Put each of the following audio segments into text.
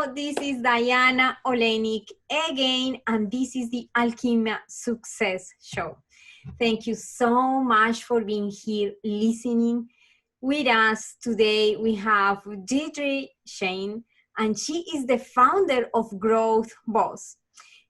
Hello, this is Diana Olynick again, and this is the Alkimia Success Show. Thank you so much for being here listening with us. Today we have Deirdre Tshien, and she is the founder of Growth Boss.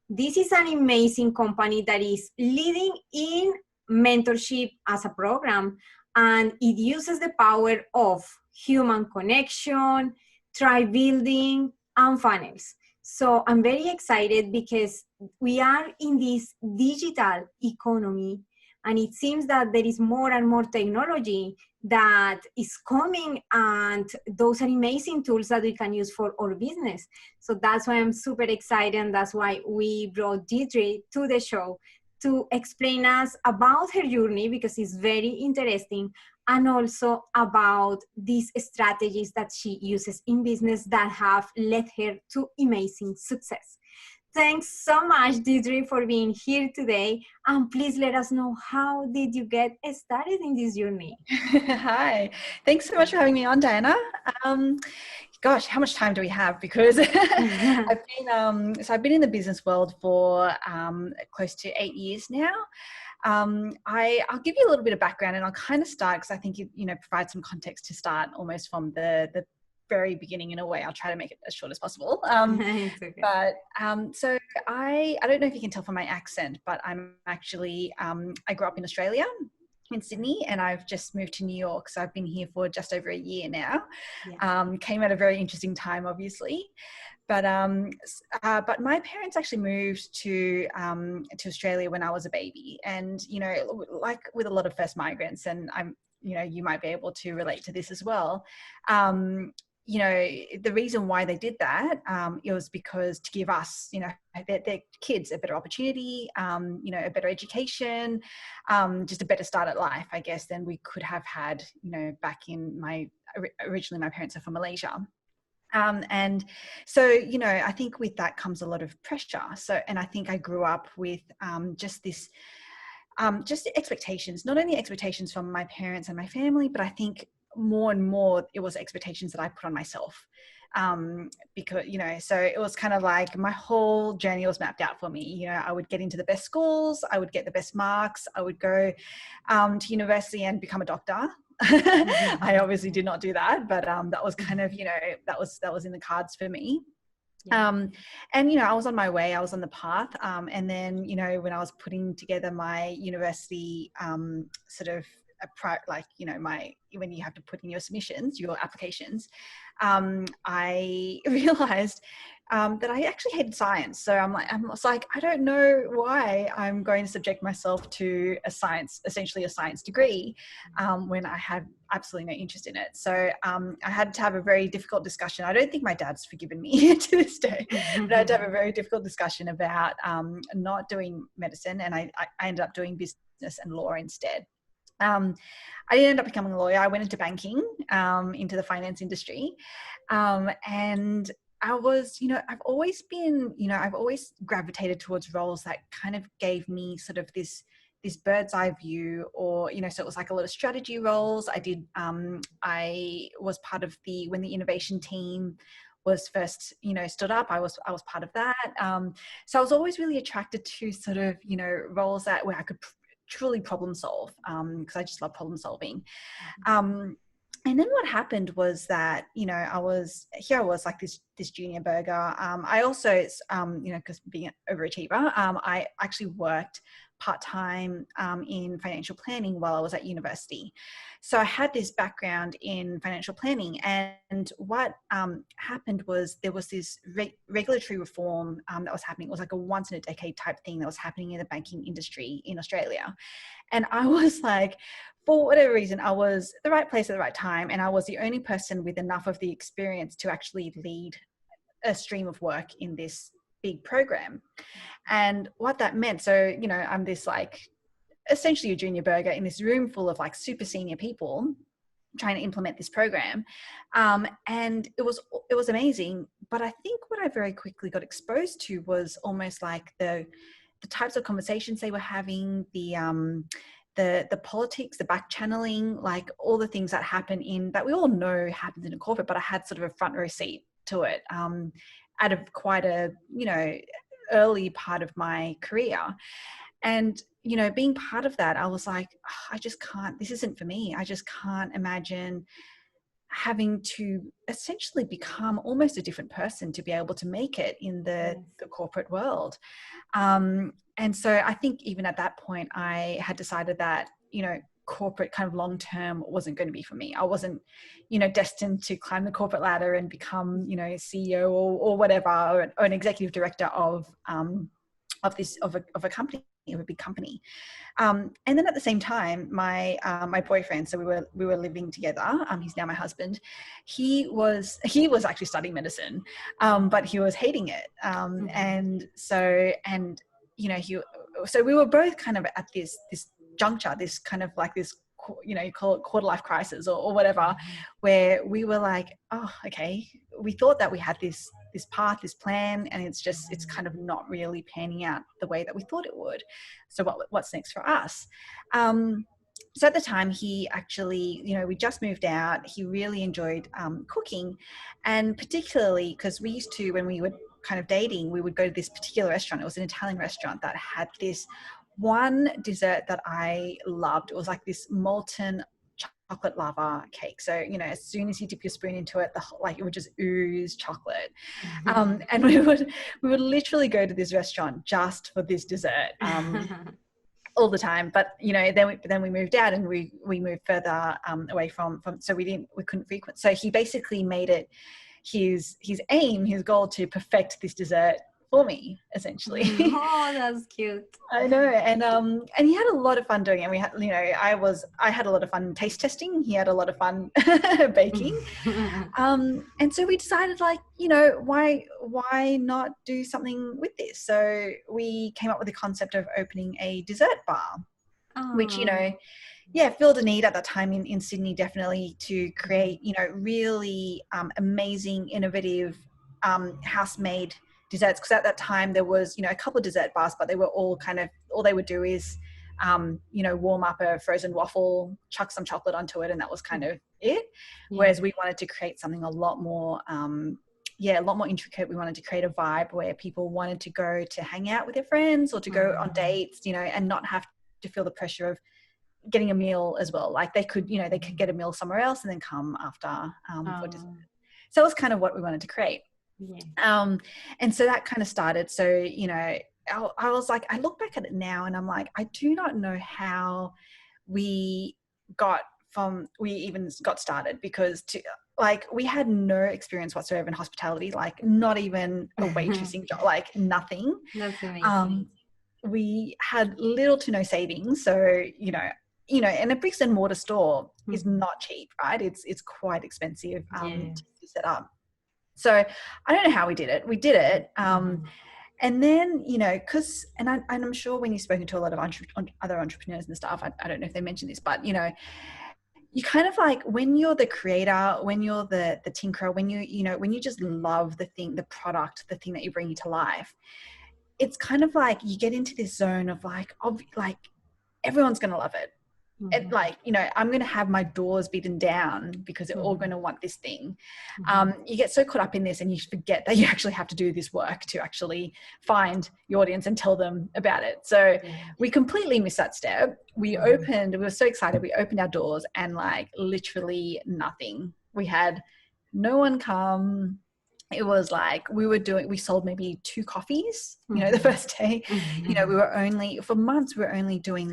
This is an amazing company that is leading in mentorship as a program, and it uses the power of human connection, tribe building, and funnels. So I'm very excited because we are in this digital economy, and it seems that there is more and more technology that is coming, and those are amazing tools that we can use for our business. So that's why I'm super excited, and that's why we brought Deirdre to the show to explain us about her journey, because it's very interesting, and also about these strategies that she uses in business that have led her to amazing success. Thanks so much, Deirdre, for being here today. And please let us know, how did you get started in this journey? Hi, thanks so much for having me on, Diana. Gosh, how much time do we have? Because I've been in the business world for close to 8 years now. I'll give you a little bit of background, and I'll kind of start, because I think you provide some context to start almost from the very beginning. In a way, I'll try to make it as short as possible. Okay. But so I don't know if you can tell from my accent, but I'm actually I grew up in Australia, in Sydney, and I've just moved to New York. So I've been here for just over a year now. Yeah. Came at a very interesting time, obviously. But my parents actually moved to Australia when I was a baby, and like with a lot of first migrants, and you might be able to relate to this as well. The reason why they did that, it was because to give us, their kids a better opportunity, a better education, just a better start at life, I guess, than we could have had, back in originally my parents are from Malaysia. And so, I think with that comes a lot of pressure. So, and I think I grew up with just this, just the expectations, not only expectations from my parents and my family, but I think more and more it was expectations that I put on myself. Because, so it was kind of like my whole journey was mapped out for me. I would get into the best schools, I would get the best marks, I would go to university and become a doctor. I obviously did not do that, but that was kind of, that was in the cards for me. Yeah. And, I was on my way, I was on the path. And then, when I was putting together my university when you have to put in your submissions, your applications, I realized that I actually hated science. So I was like, I don't know why I'm going to subject myself to essentially a science degree, when I had absolutely no interest in it. So I had to have a very difficult discussion. I don't think my dad's forgiven me to this day, but I had to have a very difficult discussion about not doing medicine, and I ended up doing business and law instead. I didn't end up becoming a lawyer. I went into banking, into the finance industry. And I was, I've always gravitated towards roles that kind of gave me sort of this bird's eye view, or, so it was like a lot of strategy roles. I was part of when the innovation team was first, stood up. I was part of that. So I was always really attracted to sort of, roles where I could truly problem solve, because I just love problem solving. And then what happened was that, I was like this junior burger. I also, because being an overachiever, I actually worked part-time in financial planning while I was at university. So I had this background in financial planning, and what happened was there was this regulatory reform that was happening. It was like a once in a decade type thing that was happening in the banking industry in Australia. And I was like, for whatever reason, I was the right place at the right time, and I was the only person with enough of the experience to actually lead a stream of work in this big program. And what that meant, so, I'm this like essentially a junior burger in this room full of like super senior people trying to implement this program. And it was amazing. But I think what I very quickly got exposed to was almost like the types of conversations they were having, the politics, the back channeling, like all the things that happen that we all know happens in a corporate, but I had sort of a front row seat to it. at quite a, early part of my career. And, being part of that, I was like, I just can't, this isn't for me. I just can't imagine having to essentially become almost a different person to be able to make it in the corporate world. And so I think even at that point, I had decided that, corporate kind of long-term wasn't going to be for me. I wasn't, destined to climb the corporate ladder and become, CEO or whatever, or an executive director of a company, of a big company. And then at the same time, my boyfriend, so we were living together. He's now my husband. He was actually studying medicine, but he was hating it. So we were both kind of at this juncture, this kind of like this, you call it quarter life crisis or whatever, where we were like, oh, okay, we thought that we had this path, this plan, and it's kind of not really panning out the way that we thought it would. So what's next for us? So at the time, he actually, we just moved out. He really enjoyed cooking, and particularly because we used to, when we were kind of dating, we would go to this particular restaurant. It was an Italian restaurant that had this one dessert that I loved. It was like this molten chocolate lava cake. So, as soon as you dip your spoon into it, it would just ooze chocolate. And we would literally go to this restaurant just for this dessert. All the time. But then we moved out and we moved further away from, so we couldn't frequent. So he basically made it his goal to perfect this dessert for me, essentially. Oh, that's cute. I know. And he had a lot of fun doing it. We had, I had a lot of fun taste testing. He had a lot of fun baking. And so we decided, why not do something with this? So we came up with the concept of opening a dessert bar, which, filled a need at that time in Sydney, definitely, to create, really amazing, innovative, house-made desserts. Because at that time there was, a couple of dessert bars, but they were all they would do is, warm up a frozen waffle, chuck some chocolate onto it, and that was kind of it. Yeah. Whereas we wanted to create something a lot more intricate. We wanted to create a vibe where people wanted to go to hang out with their friends or to go on dates, and not have to feel the pressure of getting a meal as well. Like they could get a meal somewhere else and then come after for dessert. So that was kind of what we wanted to create. Yeah. And so that kind of started. So, I was like, I look back at it now and I'm like, I do not know how we even got started, because we had no experience whatsoever in hospitality, like not even a waitressing job, like nothing. That's amazing. We had little to no savings. So, and a bricks and mortar store is not cheap, right? It's quite expensive to set up. So I don't know how we did it. We did it. And then, and I'm sure when you've spoken to a lot of other entrepreneurs and stuff, I don't know if they mentioned this, but, you kind of like, when you're the creator, when you're the tinkerer, when you just love the thing, the product, the thing that you're bringing to life, it's kind of like you get into this zone of like everyone's going to love it. And I'm going to have my doors beaten down because they're all going to want this thing. You get so caught up in this and you forget that you actually have to do this work to actually find your audience and tell them about it. So we completely missed that step. We were so excited. We opened our doors and literally nothing. We had no one come. It was like we sold maybe 2 coffees, the first day. For months, we were only doing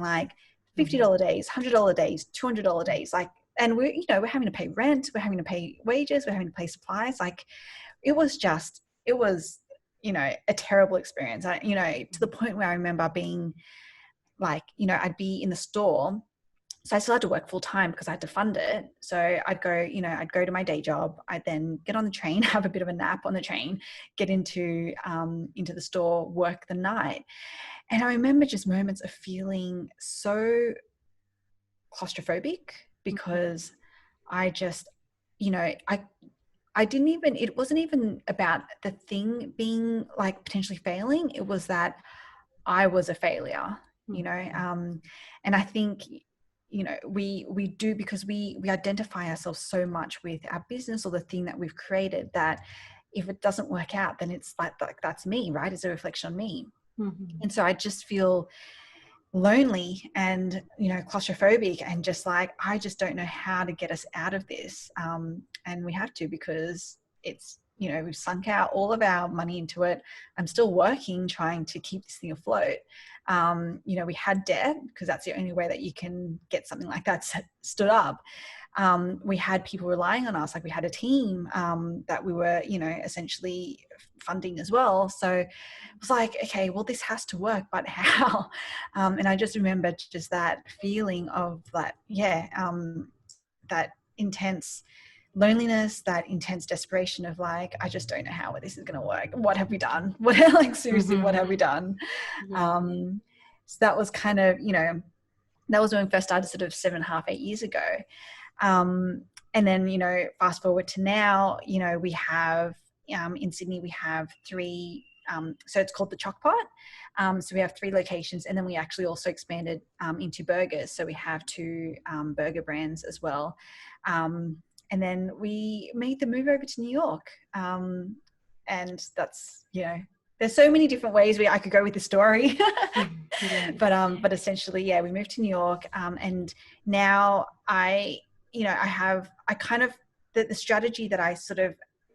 $50 days, $100 days, $200 days, and we're having to pay rent, we're having to pay wages, we're having to pay supplies. It was a terrible experience. To the point where I remember being I'd be in the store. So I still had to work full time because I had to fund it. So I'd go to my day job. I'd then get on the train, have a bit of a nap on the train, get into the store, work the night. And I remember just moments of feeling so claustrophobic because I just, it wasn't even about the thing being potentially failing. It was that I was a failure, and I think, we do, because we identify ourselves so much with our business or the thing that we've created, that if it doesn't work out, then it's like that's me, right? It's a reflection on me. Mm-hmm. And so I just feel lonely and, you know, claustrophobic, and just like, I just don't know how to get us out of this. And we have to, because it's, you know, we've sunk out all of our money into it. I'm still working, trying to keep this thing afloat. You know, we had debt, because that's the only way that you can get something like that stood up. We had people relying on us, like we had a team that we were, you know, essentially funding as well. So it was like, okay, well, this has to work, but how? And I just remember just that feeling of that, that intense loneliness, that intense desperation of like, I just don't know how this is going to work. What have we done? What, like, seriously, what have we done? Yeah. So that was kind of, you know, that was when we first started, sort of 7.5, 8 years ago. And then, you know, fast forward to now, you know, we have, in Sydney, we have 3, so it's called the Chockpot. So we have 3 locations, and then we actually also expanded into burgers. So we have 2 burger brands as well. And then we made the move over to New York. And that's, you know, there's so many different ways I could go with the story. Yeah. But essentially, yeah, we moved to New York. And now you know, I kind of, the strategy that I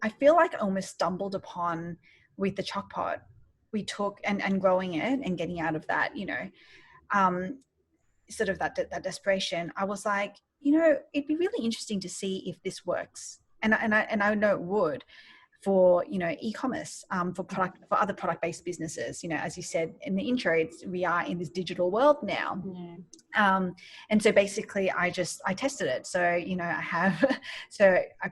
feel like I almost stumbled upon with the Chockpot we took, and growing it and getting out of that, you know, sort of that desperation. I was like, you know, it'd be really interesting to see if this works. And I know it would, for, you know, e-commerce, for other product-based businesses. You know, as you said in the intro, we are in this digital world now. Yeah. And so basically I tested it. So, you know, I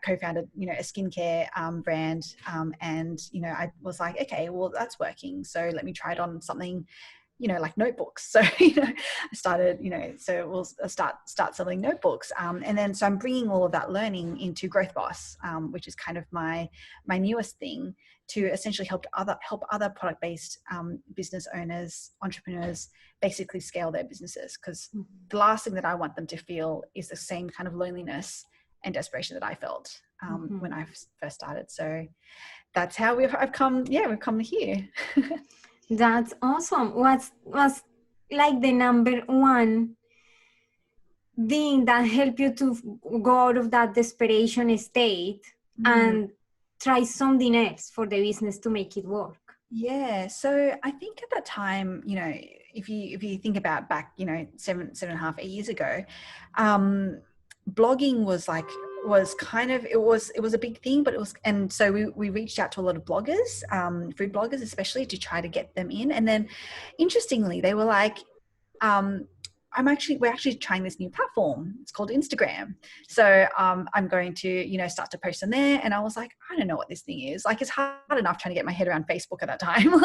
co-founded, you know, a skincare brand. And, you know, I was like, okay, well, that's working. So let me try it on something, you know, like notebooks. So, you know, I started, you know, so we'll start selling notebooks. And then, so I'm bringing all of that learning into Growth Boss, which is kind of my newest thing, to essentially help other product-based business owners, entrepreneurs, basically scale their businesses. Because the last thing that I want them to feel is the same kind of loneliness and desperation that I felt when I first started. So that's how we've come here. That's awesome. What's like the number one thing that helped you to go out of that desperation state and try something else for the business to make it work? Yeah. So I think at that time, you know, if you think about back, you know, 7.5, 8 years ago, blogging was kind of, it was a big thing, but and so we reached out to a lot of bloggers, food bloggers especially, to try to get them in. And then interestingly, they were like, we're actually trying this new platform. It's called Instagram. So I'm going to, you know, start to post on there. And I was like, I don't know what this thing is. Like, it's hard enough trying to get my head around Facebook at that time,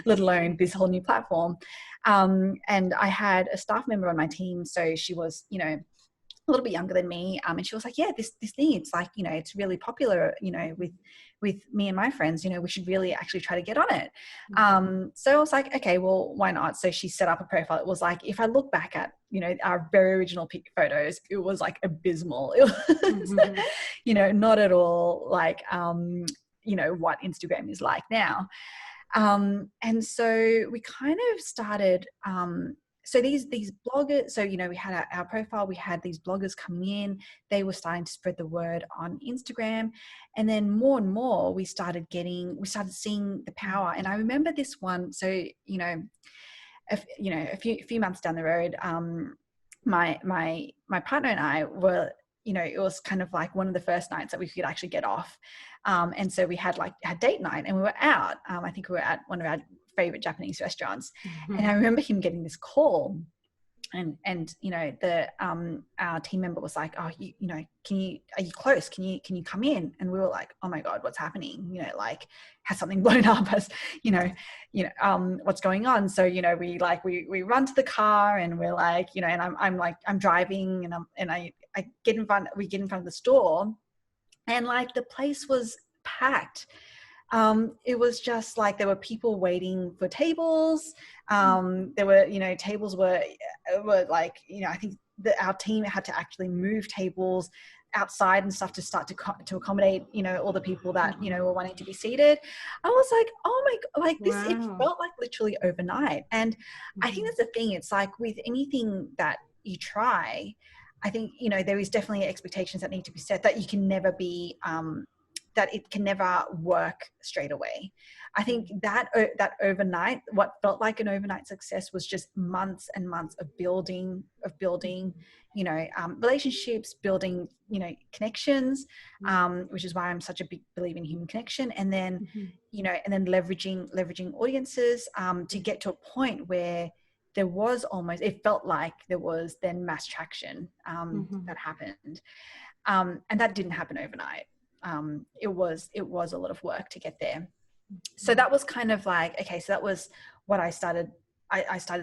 let alone this whole new platform. And I had a staff member on my team. So she was, you know, a little bit younger than me. And she was like, yeah, this thing, it's like, you know, it's really popular, you know, with me and my friends, you know, we should really actually try to get on it. So I was like, okay, well, why not? So she set up a profile. It was like, if I look back at, you know, our very original photos, it was like abysmal. It was, you know, not at all like, you know, what Instagram is like now. And so we kind of started, so these bloggers, so, you know, we had our profile, we had these bloggers coming in, they were starting to spread the word on Instagram. And then more and more we started seeing the power. And I remember this one, so, you know, a few months down the road, my partner and I were, you know, it was kind of like one of the first nights that we could actually get off. And so we had date night, and we were out. I think we were at one of our favorite Japanese restaurants. And I remember him getting this call, and you know, our team member was like, oh, you know, are you close? Can you come in? And we were like, oh my God, what's happening? You know, like, has something blown up? Has, you know, what's going on? So, you know, we run to the car, and we're like, you know, and I'm driving, and we get in front of the store, and like the place was packed. It was just like there were people waiting for tables. There were, you know, tables were like, you know, I think that our team had to actually move tables outside and stuff to start to accommodate, you know, all the people that, you know, were wanting to be seated. I was like, oh my God, like this, it felt like literally overnight. And I think that's the thing. It's like with anything that you try, I think, you know, there is definitely expectations that need to be set, that you can never be, that it can never work straight away. I think that overnight, what felt like an overnight success was just months and months of building, you know, relationships, building, you know, connections, which is why I'm such a big believer in human connection. And then, you know, and then leveraging audiences to get to a point where there was almost, it felt like there was then mass traction that happened. And that didn't happen overnight. It was a lot of work to get there. So that was kind of like, okay, so that was what I started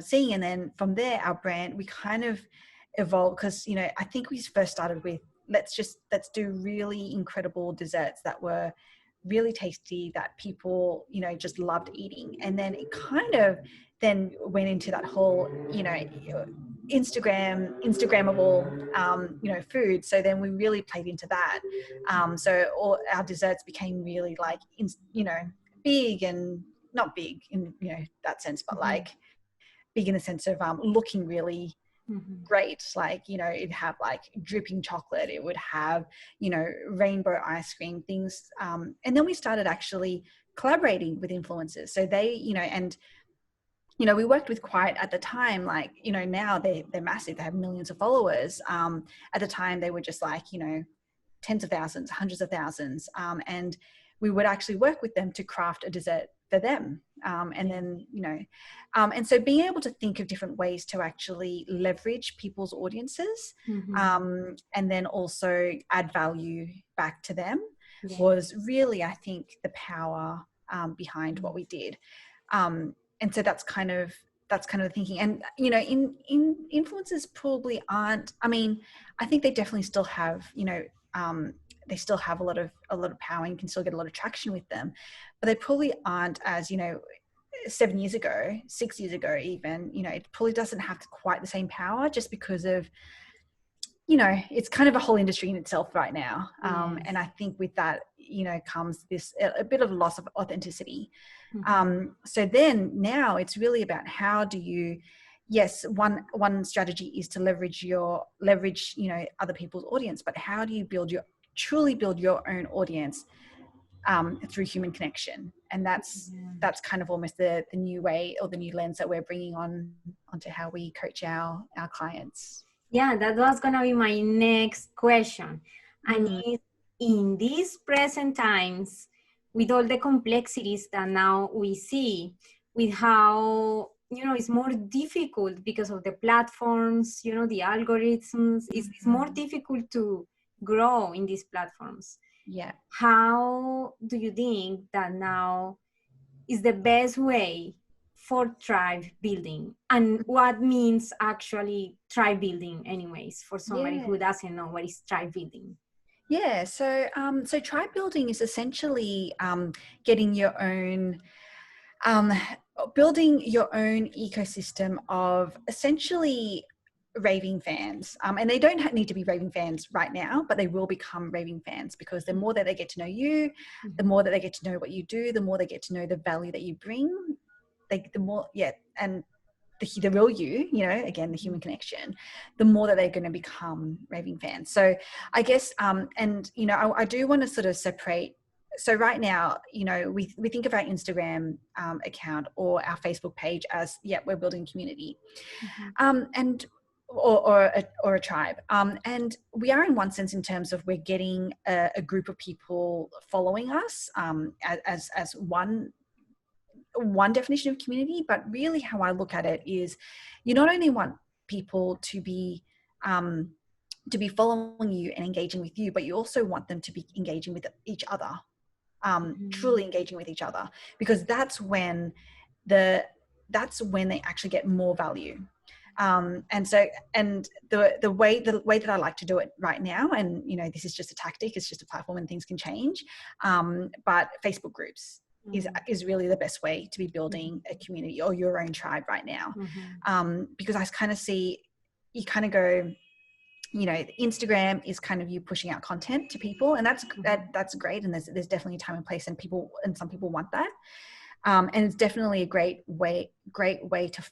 seeing. And then from there, our brand, we kind of evolved, because, you know, I think we first started with, let's do really incredible desserts that were really tasty, that people, you know, just loved eating. And then it kind of then went into that whole, you know, Instagrammable, you know, food. So then we really played into that. So all our desserts became really like, you know, big, and not big in, you know, that sense, but like big in the sense of looking really great. Like, you know, it'd have like dripping chocolate, it would have, you know, rainbow ice cream things. And then we started actually collaborating with influencers. So they, you know, and, you know, we worked with quite, at the time, like, you know, now they're massive, they have millions of followers. At the time they were just like, you know, tens of thousands, hundreds of thousands. And we would actually work with them to craft a dessert for them. And then, you know, and so being able to think of different ways to actually leverage people's audiences, and then also add value back to them was really, I think, the power behind what we did. And so that's kind of the thinking. And, you know, in influencers probably aren't, I mean, I think they definitely still have, you know, they still have a lot of power, and you can still get a lot of traction with them, but they probably aren't as, you know, 7 years ago, 6 years ago, even, you know, it probably doesn't have quite the same power, just because of, you know, it's kind of a whole industry in itself right now. And I think with that, you know, comes this, a bit of loss of authenticity. So then now it's really about, how do you, yes, one strategy is to leverage, you know, other people's audience, but how do you truly build your own audience through human connection? And that's kind of almost the new way, or the new lens that we're bringing onto how we coach our clients. Yeah, that was gonna be my next question. And in these present times, with all the complexities that now we see, with how, you know, it's more difficult because of the platforms, you know, the algorithms, it's more difficult to grow in these platforms. Yeah. How do you think that now is the best way for tribe building, and what means actually tribe building anyways, for somebody who doesn't know what is tribe building? Yeah, so tribe building is essentially getting your own, building your own ecosystem of essentially raving fans. And they don't need to be raving fans right now, but they will become raving fans, because the more that they get to know you, the more that they get to know what you do, the more they get to know the value that you bring, the more, and the real you know, again, the human connection, the more that they're going to become raving fans. So I guess, and, you know, I do want to sort of separate. So right now, you know, we think of our Instagram account or our Facebook page as, we're building community, and or a tribe. And we are, in one sense, in terms of we're getting a group of people following us as one definition of community. But really how I look at it is, you not only want people to be following you and engaging with you, but you also want them to be engaging with each other, truly engaging with each other, because that's when they actually get more value. And so, and the way that I like to do it right now, and, you know, this is just a tactic, it's just a platform and things can change. But Facebook groups is really the best way to be building a community or your own tribe right now. Because I kind of see, you kind of go, Instagram is kind of you pushing out content to people, and that's great. And there's definitely a time and place, and some people want that. And it's definitely a great way to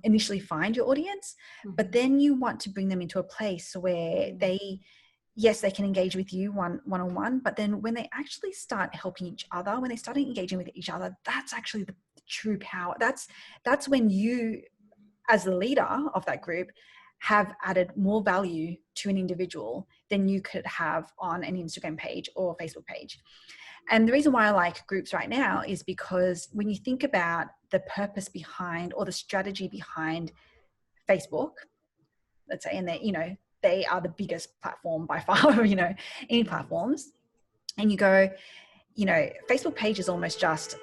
initially find your audience, but then you want to bring them into a place where they can engage with you one-on-one, but then when they actually start helping each other, when they start engaging with each other, that's actually the true power. That's when you, as the leader of that group, have added more value to an individual than you could have on an Instagram page or Facebook page. And the reason why I like groups right now is because when you think about the purpose behind or the strategy behind Facebook, let's say, and they are the biggest platform by far, any platforms. And you go, Facebook page is almost just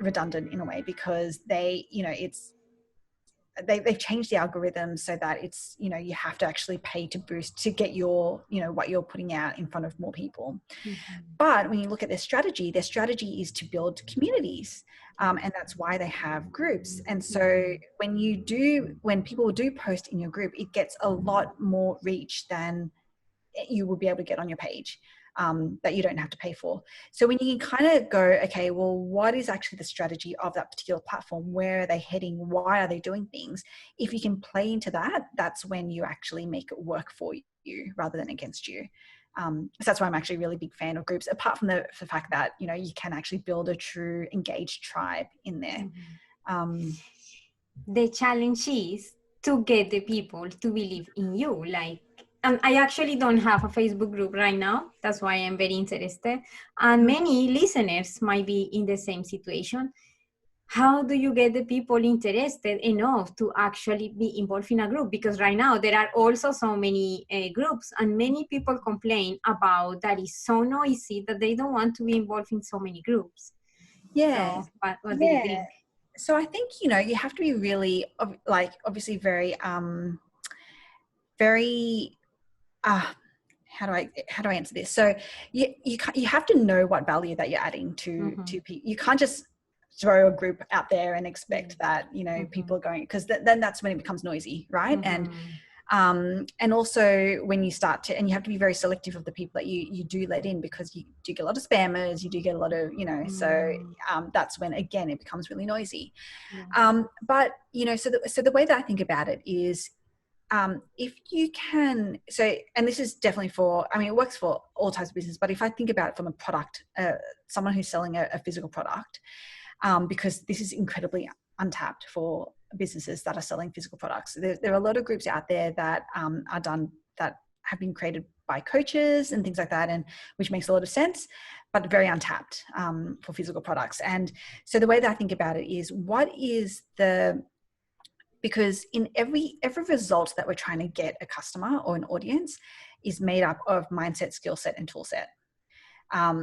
redundant in a way, because they've changed the algorithm so that it's, you have to actually pay to boost to get your, what you're putting out in front of more people. But when you look at their strategy is to build communities. And that's why they have groups. And so when people do post in your group, it gets a lot more reach than you will be able to get on your page. That you don't have to pay for. So when you can kind of go, okay, well, what is actually the strategy of that particular platform? Where are they heading? Why are they doing things? If you can play into that, that's when you actually make it work for you rather than against you. So that's why I'm actually a really big fan of groups, apart from the fact that, you can actually build a true engaged tribe in there. The challenge is to get the people to believe in you. And I actually don't have a Facebook group right now. That's why I'm very interested. And many listeners might be in the same situation. How do you get the people interested enough to actually be involved in a group? Because right now there are also so many groups, and many people complain about that it's so noisy that they don't want to be involved in so many groups. Yeah. So, what do you think? So I think, you have to be really, obviously very, how do I answer this? So you have to know what value that you're adding to people. You can't just throw a group out there and expect that, people are going, because then that's when it becomes noisy, right? And also when you start to, and you have to be very selective of the people that you do let in, because you do get a lot of spammers, you do get a lot of, so that's when, again, it becomes really noisy. But, so the way that I think about it is, if you can, and this is definitely it works for all types of business, but if I think about it from a product, someone who's selling a physical product, because this is incredibly untapped for businesses that are selling physical products. There are a lot of groups out there that are done, that have been created by coaches and things like that, and which makes a lot of sense, but very untapped for physical products. And so the way that I think about it is, because in every result that we're trying to get a customer or an audience is made up of mindset, skill set, and tool set.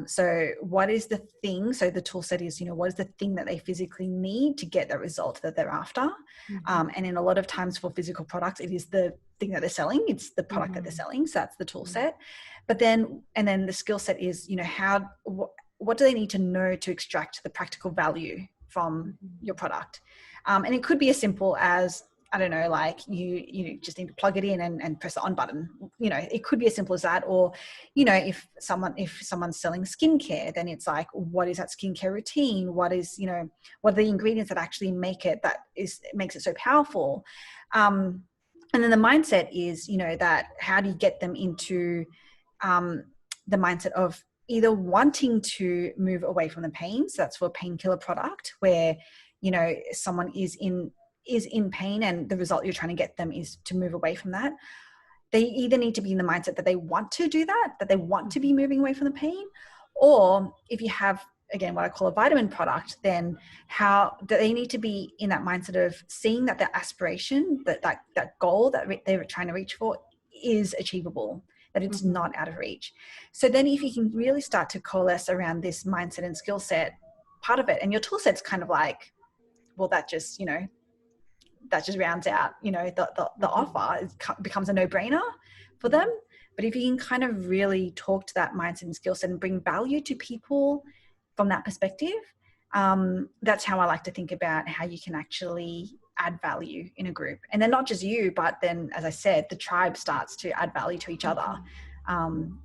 So what is the thing? So the tool set is, what is the thing that they physically need to get the result that they're after? And in a lot of times for physical products, it is the thing that they're selling. It's the product that they're selling. So that's the tool set. But then the skill set is, what do they need to know to extract the practical value from your product? And it could be as simple as, I don't know, like you just need to plug it in and press the on button. It could be as simple as that. Or, if someone's selling skincare, then it's like, what is that skincare routine? What are the ingredients that actually make it, makes it so powerful? And then the mindset is, that how do you get them into the mindset of either wanting to move away from the pain. So that's for a painkiller product where, someone is in pain and the result you're trying to get them is to move away from that. They either need to be in the mindset that they want to do that they want to be moving away from the pain, or if you have, again, what I call a vitamin product, then how do they need to be in that mindset of seeing that their aspiration, that goal that they're trying to reach for is achievable, that it's not out of reach. So then if you can really start to coalesce around this mindset and skill set part of it, and your tool set's kind of like, well, that just rounds out, the offer. It becomes a no-brainer for them. But if you can kind of really talk to that mindset and skill set and bring value to people from that perspective, that's how I like to think about how you can actually add value in a group. And then not just you, but then, as I said, the tribe starts to add value to each other,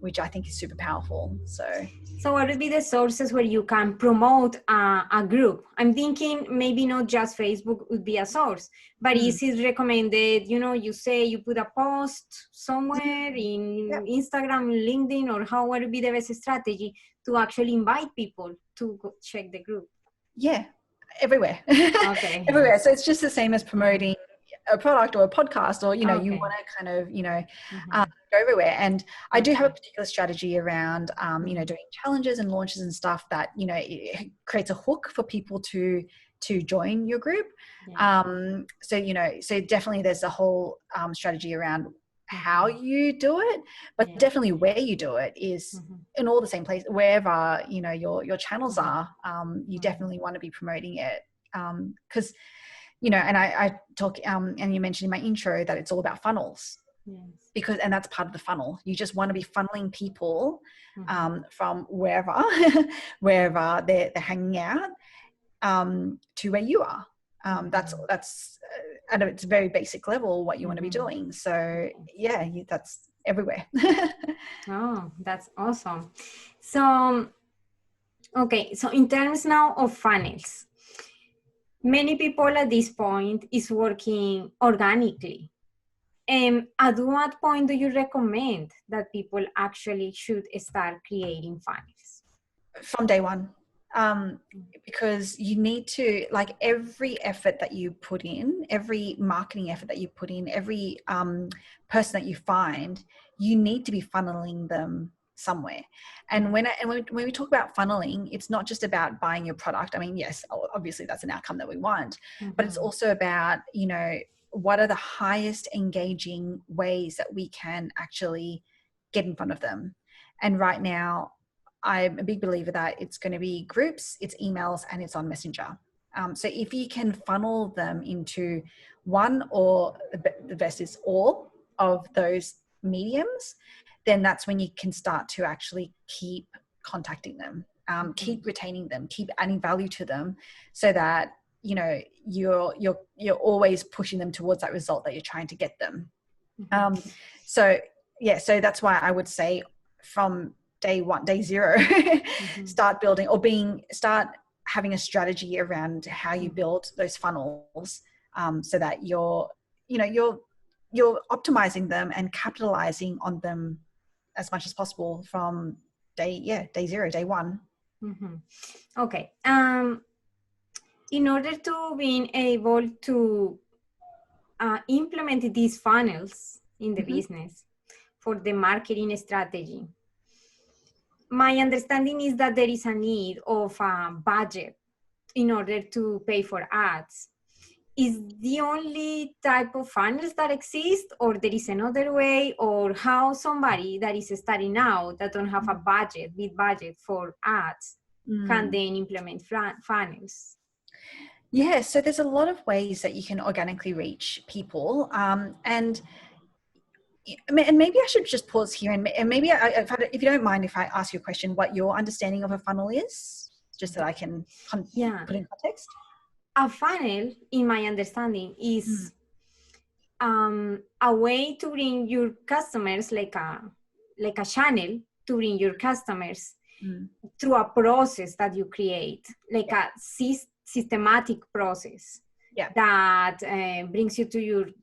which I think is super powerful. So what would be the sources where you can promote a group? I'm thinking maybe not just Facebook would be a source, but is it recommended, you say you put a post somewhere in Instagram, LinkedIn, or how would be the best strategy to actually invite people to go check the group? Yeah, everywhere. Okay. Everywhere. So it's just the same as promoting a product or a podcast, or you want to kind of go everywhere. And I do have a particular strategy around doing challenges and launches and stuff that it creates a hook for people to join your group. So definitely there's a whole strategy around how you do it, but definitely where you do it is in all the same place, wherever your channels are. You definitely want to be promoting it, because and I talk and you mentioned in my intro that it's all about funnels. And that's part of the funnel. You just want to be funneling people from wherever they're hanging out to where you are. That's at its very basic level what you want to be doing. So that's everywhere. Oh, that's awesome. So so in terms now of funnels, many people at this point is working organically. At what point do you recommend that people actually should start creating funnels? From day one. Because you need to, like, every effort that you put in, every marketing effort that you put in, every person that you find, you need to be funneling them somewhere. And when we talk about funneling, it's not just about buying your product. I mean, yes, obviously that's an outcome that we want, but it's also about, what are the highest engaging ways that we can actually get in front of them. And right now, I'm a big believer that it's going to be groups, it's emails, and it's on Messenger. So if you can funnel them into one, or the best is all of those mediums, then that's when you can start to actually keep contacting them, keep retaining them, keep adding value to them, so that you're always pushing them towards that result that you're trying to get them. So that's why I would say from day zero, start building start having a strategy around how you build those funnels, so that you're optimizing them and capitalizing on them as much as possible from day zero, day one. Okay. In order to being able to implement these funnels in the business for the marketing strategy, my understanding is that there is a need of a budget in order to pay for ads. Is the only type of funnels that exist, or there is another way, or how somebody that is starting out that don't have a big budget for ads can then implement funnels? Yeah, so there's a lot of ways that you can organically reach people, and maybe I should just pause here, and maybe if you don't mind, if I ask you a question, what your understanding of a funnel is, just that I can put in context. A funnel, in my understanding, is a way to bring your customers, like a channel to bring your customers through a process that you create, like a systematic process that brings you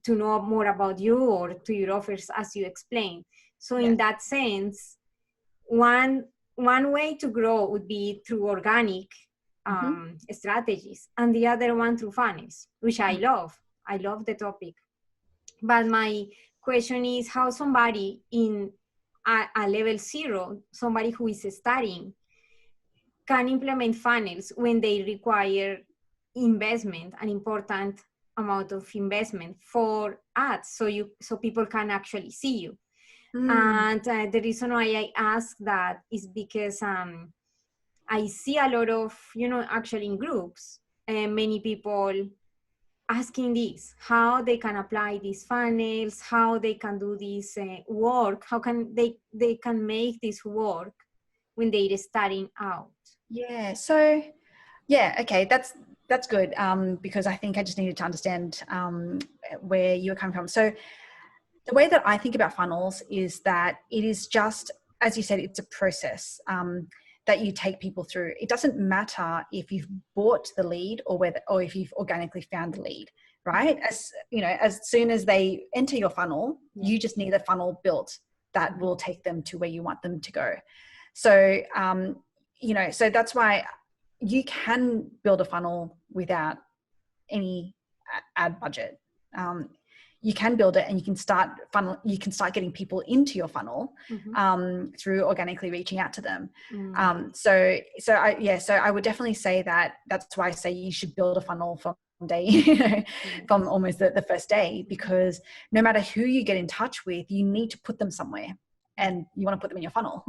to know more about you or to your offers, as you explained. So in that sense, one way to grow would be through organic strategies, and the other one through funnels, which I love. I love the topic. But my question is how somebody in a level 0, somebody who is starting, can implement funnels when they require investment, an important amount of investment for ads, so people can actually see you. And the reason why I ask that is because I see a lot of, actually in groups, many people asking this, how they can apply these funnels, how they can do this work, how can they can make this work when they're starting out. Yeah. So, okay, that's That's good, because I think I just needed to understand where you were coming from. So the way that I think about funnels is that it is just, as you said, it's a process that you take people through. It doesn't matter if you've bought the lead or if you've organically found the lead, right? As you know, as soon as they enter your funnel, you just need a funnel built that will take them to where you want them to go. So, you know, so that's why you can build a funnel without any ad budget. You can build it and you can start getting people into your funnel through organically reaching out to them. So I would definitely say that's why I say you should build a funnel from day, from almost the first day, because no matter who you get in touch with, you need to put them somewhere and you want to put them in your funnel.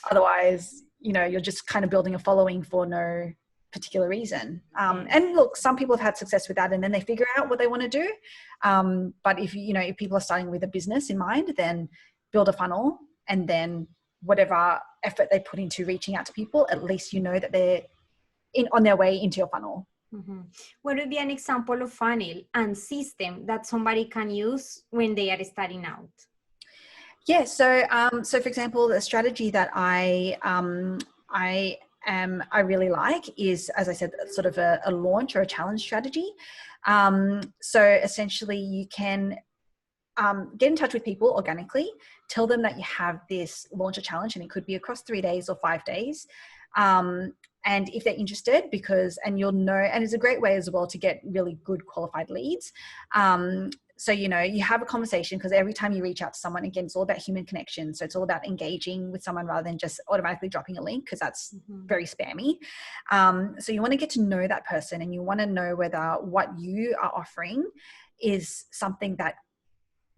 Otherwise, you know, you're just kind of building a following for no particular reason. And look, some people have had success with that and then they figure out what they want to do. But if people are starting with a business in mind, then build a funnel, and then whatever effort they put into reaching out to people, at least you know that they're on their way into your funnel. What would be an example of funnel and system that somebody can use when they are starting out? Yeah, so for example, the strategy that I really like is, as I said, sort of a launch or a challenge strategy. So essentially you can get in touch with people organically, tell them that you have this launch or challenge, and it could be across 3 days or 5 days. And if they're interested, and you'll know, and it's a great way as well to get really good qualified leads. So, you know, you have a conversation, because every time you reach out to someone, again, it's all about human connection. So it's all about engaging with someone rather than just automatically dropping a link, because that's very spammy. So you want to get to know that person, and you want to know whether what you are offering is something that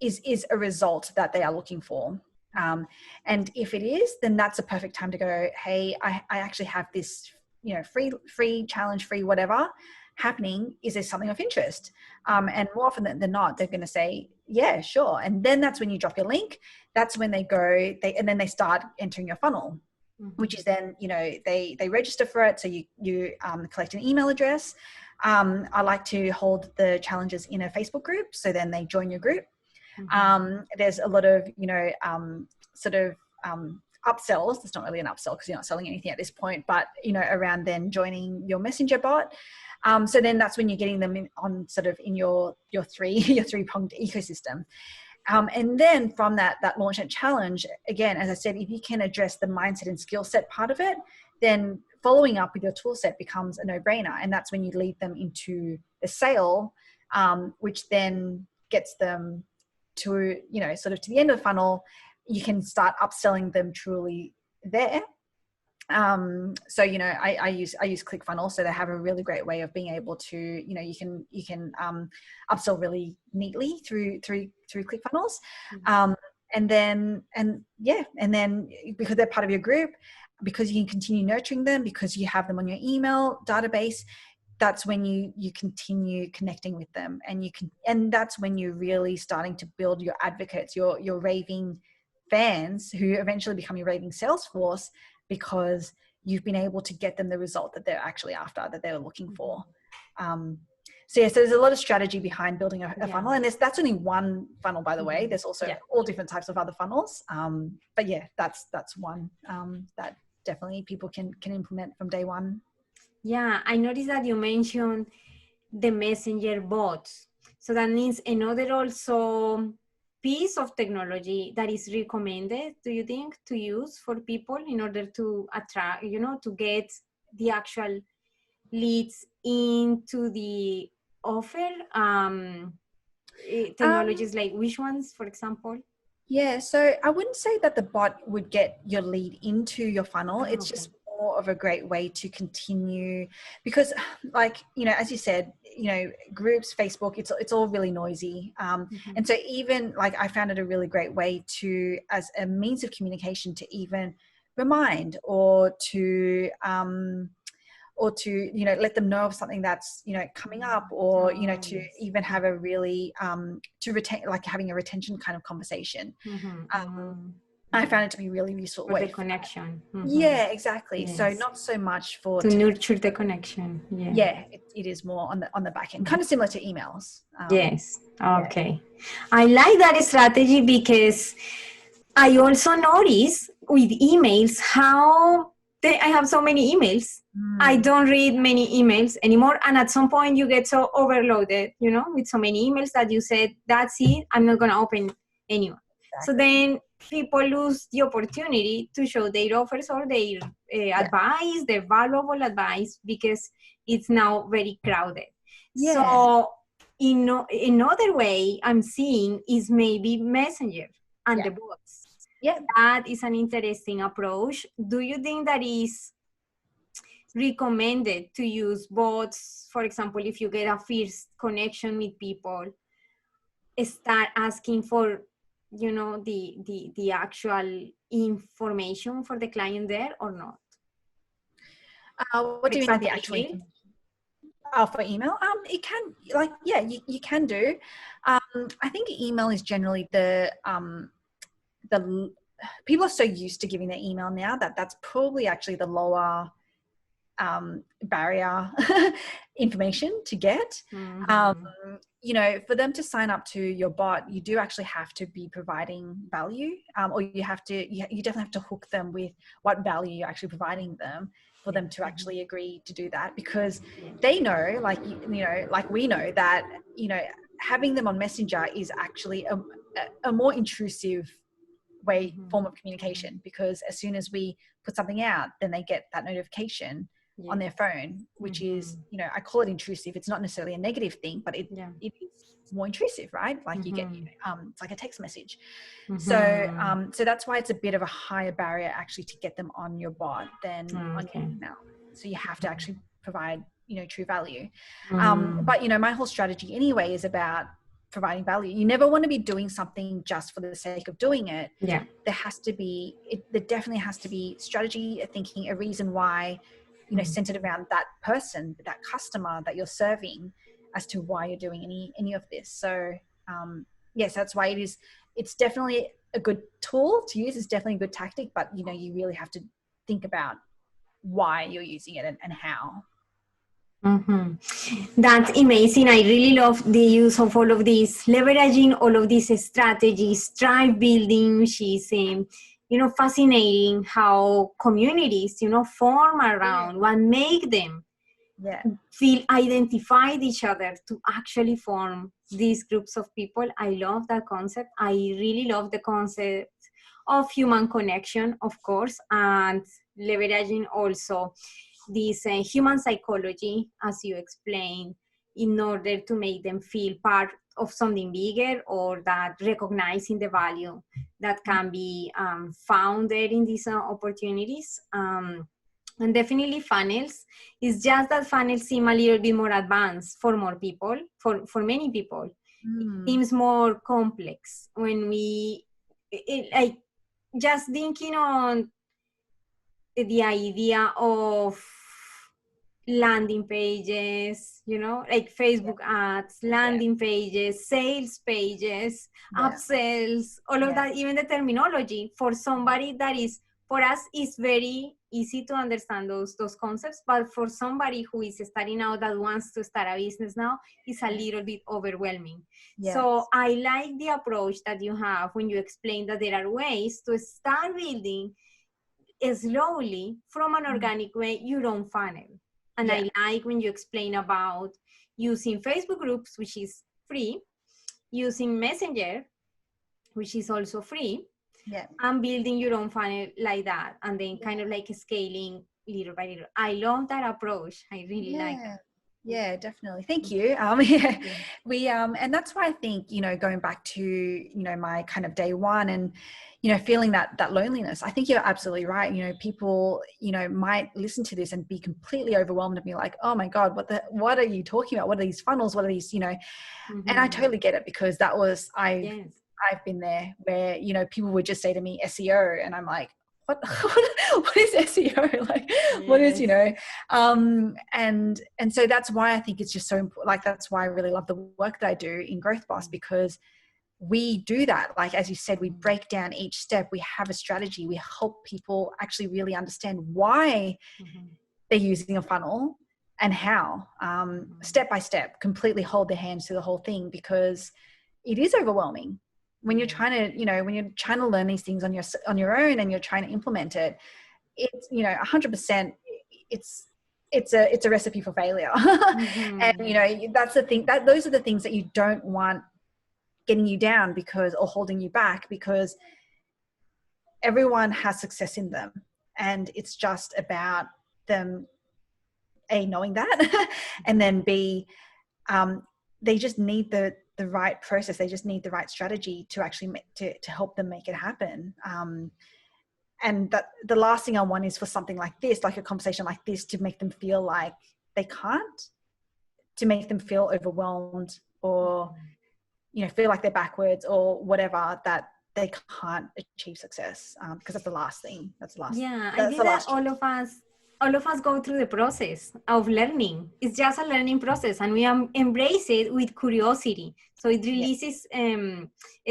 is a result that they are looking for. And if it is, then that's a perfect time to go, hey, I actually have this, you know, free challenge, free whatever happening. Is there something of interest? And more often than not, they're going to say, yeah, sure. And then that's when you drop your link. That's when and then they start entering your funnel, which is then, you know, they register for it. So you collect an email address. I like to hold the challenges in a Facebook group. So then they join your group. There's a lot of, you know, upsells. It's not really an upsell because you're not selling anything at this point, but, you know, around then joining your messenger bot. So then that's when you're getting them in your three-pronged ecosystem. And then from that launch and challenge, again, as I said, if you can address the mindset and skill set part of it, then following up with your tool set becomes a no-brainer. And that's when you lead them into the sale, which then gets them to, you know, sort of to the end of the funnel. You can start upselling them truly there. So, you know, I use ClickFunnels, so they have a really great way of being able to, you know, you can upsell really neatly through ClickFunnels. And then because they're part of your group, because you can continue nurturing them, because you have them on your email database, that's when you continue connecting with them, and that's when you're really starting to build your advocates, your raving fans, who eventually become your raving sales force, because you've been able to get them the result that they're actually after, that they're looking for. So there's a lot of strategy behind building a funnel, and that's only one funnel, by the way. There's also all different types of other funnels. But yeah, that's one that definitely people can implement from day one. Yeah, I noticed that you mentioned the messenger bots. So that means another also piece of technology that is recommended, do you think, to use for people in order to attract, you know, to get the actual leads into the offer? Technologies like which ones, for example? Yeah, so I wouldn't say that the bot would get your lead into your funnel. It's just more of a great way to continue, because, like, you know, as you said, you know, groups, Facebook, it's all really noisy. And so even like I found it a really great way to, as a means of communication, to even remind or to you know, let them know of something that's, you know, coming up, or, you know, to even have a really to retain, like having a retention kind of conversation. I found it to be really useful For way the connection. Yeah, exactly. Yes. So not so much for to nurture the connection. It is more on the back end, kind of similar to emails. Yes. Okay. I like that strategy because I also notice with emails how I have so many emails. I don't read many emails anymore. And at some point you get so overloaded, with so many emails that you said, that's it, I'm not going to open anyone. Exactly. So then people lose the opportunity to show their offers or their advice, their valuable advice, because it's now very crowded. So another way I'm seeing is maybe Messenger and the bots. That is an interesting approach. Do you think that is recommended to use bots? For example, if you get a first connection with people, start asking for, the actual information for the client there or not? What do you mean by the actual information? For email? It can, you can do. I think email is generally the people are so used to giving their email now that's probably actually the lower barrier information to get. For them to sign up to your bot, you do actually have to be providing value, or you definitely have to hook them with what value you're actually providing them for them to actually agree to do that, because they know, like we know that, having them on Messenger is actually a more intrusive form of communication, because as soon as we put something out, then they get that notification on their phone, which is, I call it intrusive. It's not necessarily a negative thing, but it is more intrusive, right? Like you get, it's like a text message. So that's why it's a bit of a higher barrier actually to get them on your bot than on your email. So you have to actually provide, true value. But, my whole strategy anyway is about providing value. You never want to be doing something just for the sake of doing it. There definitely has to be strategy, thinking, a reason why, centered around that person, that customer that you're serving, as to why you're doing any of this. So yes, that's why it's definitely a good tool to use. It's definitely a good tactic, but you really have to think about why you're using it and how. That's amazing. I really love the use of all of these, leveraging all of these strategies, tribe building, which is, fascinating how communities, form around what make them feel identified each other to actually form these groups of people. I love that concept. I really love the concept of human connection, of course, and leveraging also this human psychology, as you explained, in order to make them feel part of something bigger, or that recognizing the value that can be found there in these opportunities. And definitely funnels. It's just that funnels seem a little bit more advanced for more people, for many people. It seems more complex when like just thinking on the idea of landing pages, like Facebook ads, landing pages, sales pages, upsells, all of that, even the terminology for somebody that is, for us, is very easy to understand those concepts, but for somebody who is starting out that wants to start a business now, it's a little bit overwhelming. So I like the approach that you have when you explain that there are ways to start building slowly from an organic way your own funnel. And I like when you explain about using Facebook groups, which is free, using Messenger, which is also free, and building your own funnel like that, and then kind of like scaling little by little. I love that approach. I really like that. Yeah, definitely. Thank you. We and that's why I think, going back to, my kind of day one and, feeling that loneliness, I think you're absolutely right. People, might listen to this and be completely overwhelmed and be like, oh my God, what are you talking about? What are these funnels? What are these, and I totally get it, because that was, I've been there where, people would just say to me SEO, and I'm like, what is SEO? Like, what is, and so that's why I think it's just so important. Like, that's why I really love the work that I do in Growth Boss, because we do that. Like, as you said, we break down each step. We have a strategy. We help people actually really understand why they're using a funnel and how, step by step, completely hold their hands through the whole thing, because it is overwhelming when you're trying to, when you're trying to learn these things on your own and you're trying to implement it. It's, 100%, it's a recipe for failure. And that's the thing, that those are the things that you don't want getting you down or holding you back, because everyone has success in them, and it's just about them knowing that and then they just need the right process. They just need the right strategy to actually to help them make it happen. And that the last thing I want is for something like this, like a conversation like this, to make them feel like they can't, to make them feel overwhelmed, or feel like they're backwards or whatever, that they can't achieve success, because that's the last thing. I think that all of us go through the process of learning. It's just a learning process, and we embrace it with curiosity. So it releases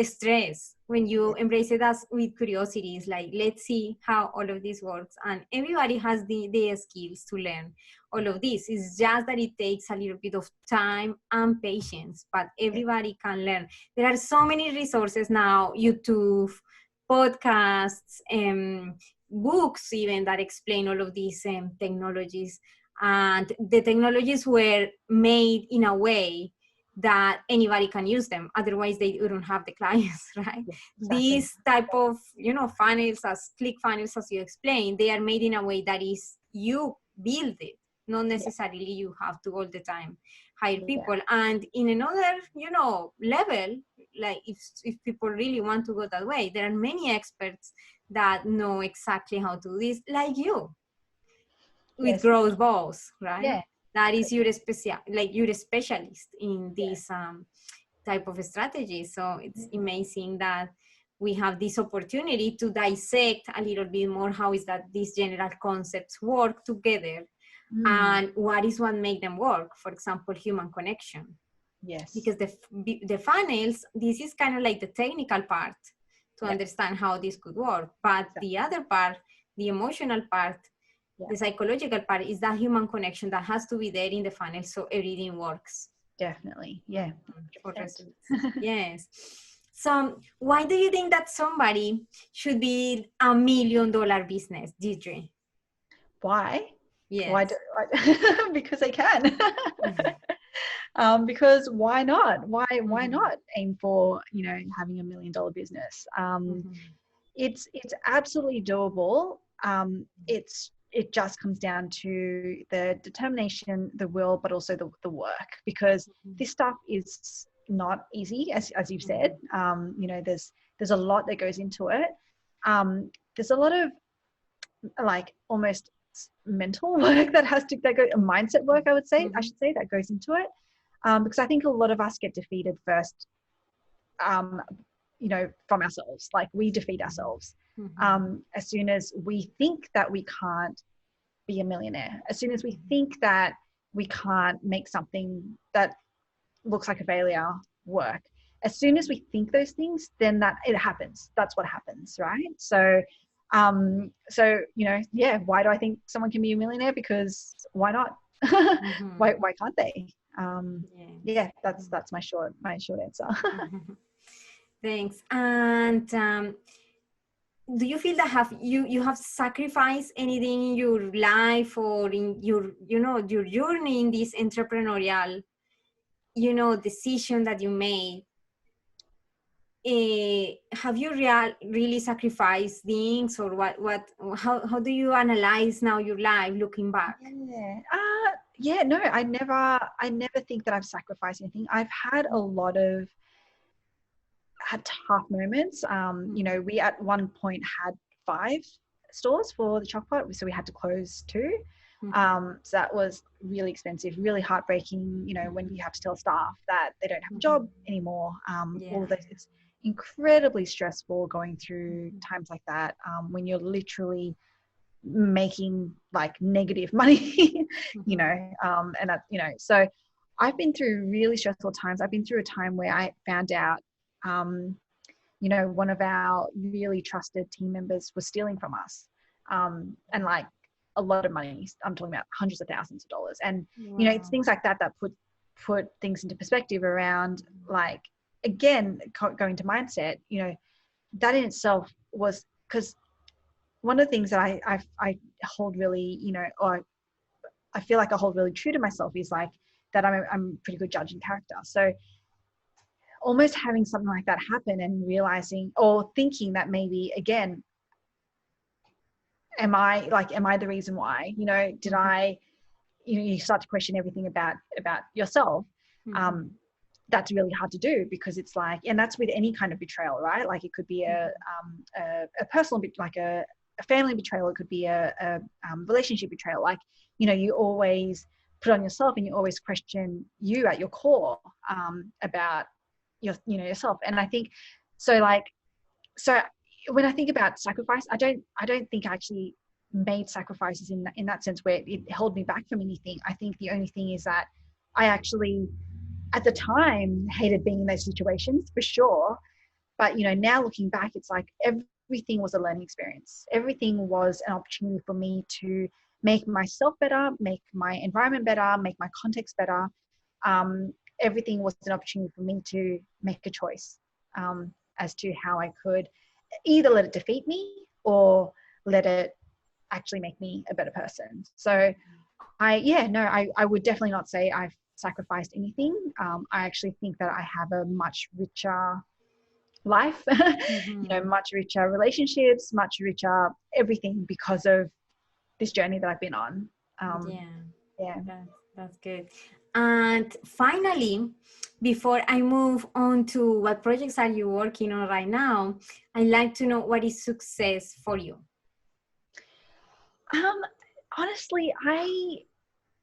stress when you embrace it with curiosity. It's like, let's see how all of this works. And everybody has the skills to learn all of this. It's just that it takes a little bit of time and patience, but everybody can learn. There are so many resources now, YouTube, podcasts, books even, that explain all of these technologies. And the technologies were made in a way that anybody can use them. Otherwise, they wouldn't have the clients, right? Yeah, exactly. These type of, funnels, as click funnels, as you explained, they are made in a way that is, you build it. Not necessarily you have to all the time hire people. And in another, level, like if people really want to go that way, there are many experts that know exactly how to do this, like you, with growth goals, right? Yeah. That is you're a specialist in this type of strategy. So it's amazing that we have this opportunity to dissect a little bit more how is that these general concepts work together, and what make them work. For example, human connection. Yes. Because the funnels, this is kind of like the technical part to understand how this could work. But the other part, the emotional part, the psychological part, is that human connection that has to be there in the funnel so everything works. Definitely. Yeah. Yes. So why do you think that somebody should be $1 million business, Deirdre? Why? Yes. Because they can. Because why not? Why not aim for, having $1 million business? It's absolutely doable. It just comes down to the determination, the will, but also the work, because this stuff is not easy, as you've said. There's a lot that goes into it. There's a lot of almost mental work mindset work, I should say, that goes into it. Because I think a lot of us get defeated first, from ourselves. Like, we defeat ourselves. As soon as we think that we can't be a millionaire, as soon as we think that we can't make something that looks like a failure work, as soon as we think those things, then that it happens. That's what happens, right? So why do I think someone can be a millionaire? Because why not? Why can't they? That's my short answer. Thanks. And do you feel that you have sacrificed anything in your life or in your journey in this entrepreneurial decision that you made? Have you really sacrificed things, or how do you analyze now your life looking back? No, I never think that I've sacrificed anything. I've had a lot of tough moments. We at one point had 5 stores for the chocolate, so we had to close 2. So that was really expensive, really heartbreaking, when you have to tell staff that they don't have a job anymore. All of those, it's incredibly stressful going through times like that, when you're literally making negative money, and that, so I've been through really stressful times. I've been through a time where I found out you know, one of our really trusted team members was stealing from us, and like a lot of money. I'm talking about hundreds of thousands of dollars. And Wow. you know, it's things like that that put things into perspective around, like, again, going to mindset. You know, that in itself was, because one of the things that I hold really, you know, or I feel like I hold really true to myself is like that I'm a pretty good judge in character. So almost having something like that happen and realizing or thinking that maybe, again, am I the reason why? You know, did I, you know, you start to question everything about yourself. Mm-hmm. That's really hard to do, because it's like, and that's with any kind of betrayal, right? Like it could be a personal, like a family betrayal. It could be a relationship betrayal. Like, you know, you always put on yourself and you always question you at your core about your, you know, yourself. And I think, so when I think about sacrifice, I don't think I actually made sacrifices in that sense where it held me back from anything. I think the only thing is that I actually, at the time, hated being in those situations for sure. But, you know, now looking back, it's like everything was a learning experience. Everything was an opportunity for me to make myself better, make my environment better, make my context better. Everything was an opportunity for me to make a choice as to how I could either let it defeat me or let it actually make me a better person. So I would definitely not say I've sacrificed anything. I actually think that I have a much richer life, Mm-hmm. you know, much richer relationships, much richer everything because of this journey that I've been on. That's good. And finally, before I move on to what projects are you working on right now, I'd like to know, what is success for you? Honestly, I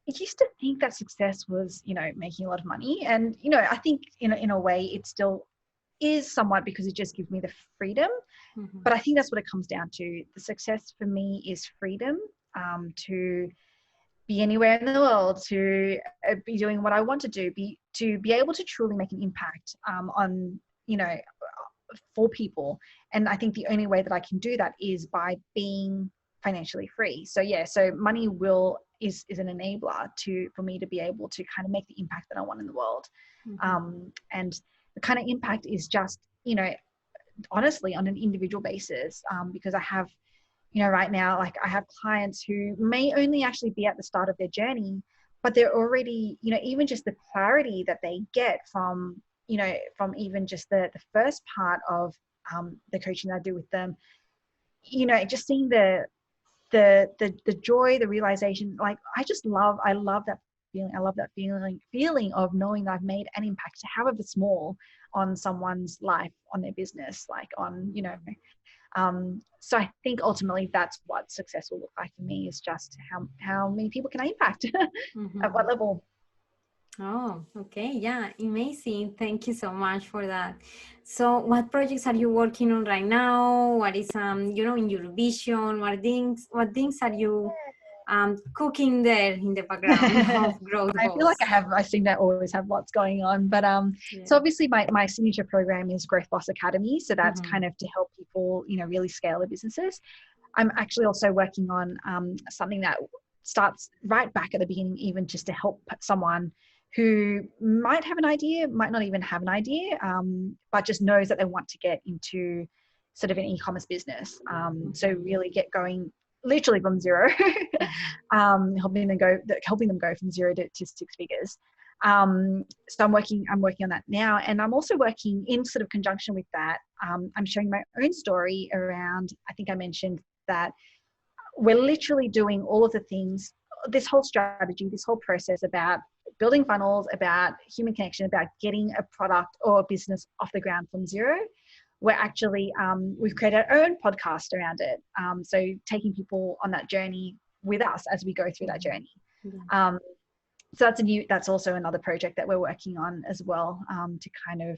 used to think that success was, you know, making a lot of money. And, you know, I think in a way it still is somewhat, because it just gives me the freedom. Mm-hmm. But I think that's what it comes down to. The success for me is freedom, to be anywhere in the world, to be doing what I want to do, to be able to truly make an impact on, you know, for people. And I think the only way that I can do that is by being financially free. So money is an enabler for me to be able to kind of make the impact that I want in the world. Mm-hmm. And the kind of impact is just, you know, honestly on an individual basis, because I have, you know, right now, like I have clients who may only actually be at the start of their journey, but they're already, you know, even just the clarity that they get from, you know, from even just the first part of the coaching that I do with them, you know, just seeing the joy, the realization, like I love that feeling. I love that feeling of knowing that I've made an impact, however small, on someone's life, on their business, like on, you know, so I think ultimately that's what success will look like for me, is just how many people can I impact Mm-hmm. at what level. Oh, okay. Yeah, amazing. Thank you so much for that. So what projects are you working on right now? What is, you know, in your vision? What things are you cooking there in the background of growth I feel goals? like I seem to always have lots going on, but so obviously my signature program is Growth Boss Academy. So that's kind of to help people, you know, really scale their businesses. I'm actually also working on something that starts right back at the beginning, even just to help someone who might have an idea, might not even have an idea, but just knows that they want to get into sort of an e-commerce business. So really get going literally from zero, helping them go from zero to 6 figures. So I'm working on that now, and I'm also working in sort of conjunction with that. I'm sharing my own story around, I think I mentioned that we're literally doing all of the things, this whole strategy, this whole process about building funnels, about human connection, about getting a product or a business off the ground from zero. We're actually, we've created our own podcast around it. So taking people on that journey with us as we go through that journey. So that's also another project that we're working on as well, to kind of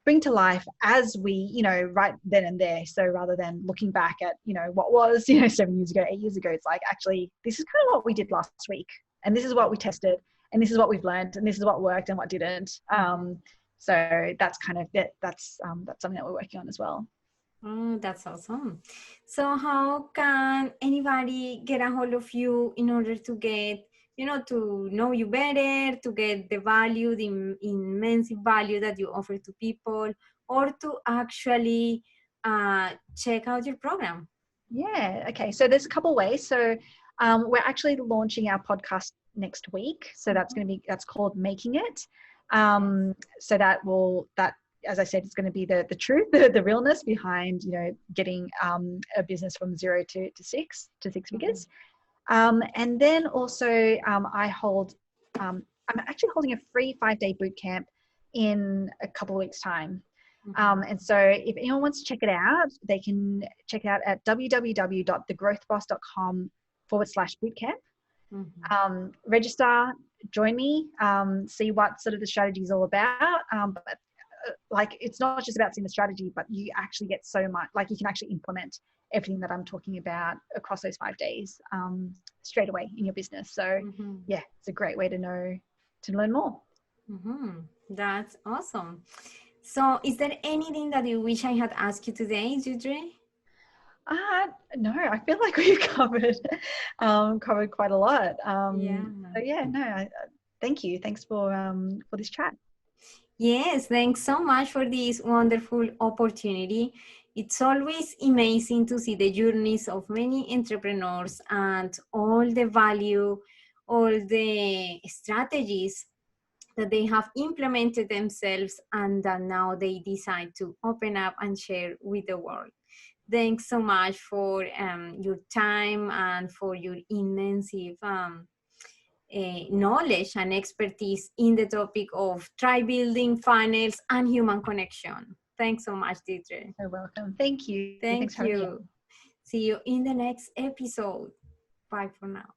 bring to life as we, you know, right then and there. So rather than looking back at, you know, what was, you know, 7 years ago, 8 years ago, it's like, actually, this is kind of what we did last week. And this is what we tested. And this is what we've learned. And this is what worked and what didn't. So that's kind of it. That's something that we're working on as well. Oh, that's awesome. So how can anybody get a hold of you in order to get, to know you better, to get the value, the immense value that you offer to people, or to actually check out your program? Yeah. Okay. So there's a couple ways. So we're actually launching our podcast next week. So that's called Making It. So that, as I said, it's going to be the truth, the realness behind, getting a business from 0 to six figures. And then also I'm actually holding a free 5-day boot camp in a couple of weeks' time. And so if anyone wants to check it out, they can check it out at www.thegrowthboss.com/bootcamp. Register, join me, see what sort of the strategy is all about. But like, it's not just about seeing the strategy, but you actually get so much, like you can actually implement everything that I'm talking about across those 5 days straight away in your business. So yeah, it's a great way to learn more. That's awesome. So is there anything that you wish I had asked you today, Deirdre? No, I feel like we've covered quite a lot. Yeah. So yeah, no, thank you. Thanks for this chat. Yes, thanks so much for this wonderful opportunity. It's always amazing to see the journeys of many entrepreneurs and all the value, all the strategies that they have implemented themselves and that now they decide to open up and share with the world. Thanks so much for your time and for your immense knowledge and expertise in the topic of tribe building, funnels, and human connection. Thanks so much, Deirdre. You're welcome. Thank you. Thank you. See you in the next episode. Bye for now.